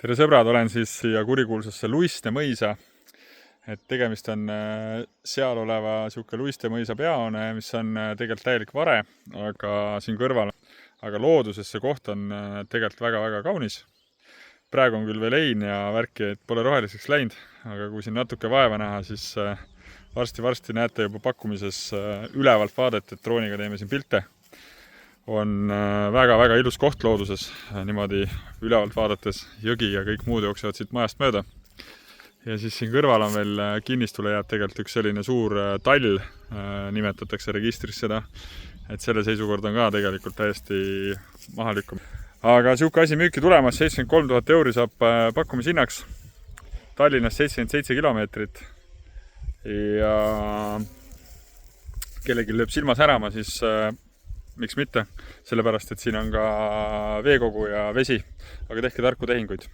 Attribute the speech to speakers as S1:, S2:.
S1: Tere sõbrad, olen siis siia kurikuulsasse Luiste mõisa. Tegemist on seal oleva siuke Luiste mõisa peahoone, mis on tegelikult täielik vare, aga siin kõrval. Aga looduses see koht on tegelikult väga-väga kaunis. Praegu on küll veel lein ja värki, et pole roheliseks läinud, aga kui siin natuke vaeva näha, siis varsti näete juba pakkumises ülevalt vaadet, et drooniga teeme siin pilte. On väga-väga ilus koht looduses, niimoodi ülevalt vaadates jõgi ja kõik muud jooksevad siit majast mööda. Ja siis siin kõrval on veel kinnistule jääb tegelikult üks selline suur tall, nimetatakse registris seda, et selle seisukord on ka tegelikult täiesti maha lükkum. Aga siuke asi müüki tulemas, 73 000 euri saab pakkumishinnaks, Tallinnast 77 kilomeetrit ja kellelgi lööb silma särama, siis miks mitte, sellepärast, et siin on ka veekogu ja vesi, aga tehke tarku tehinguid.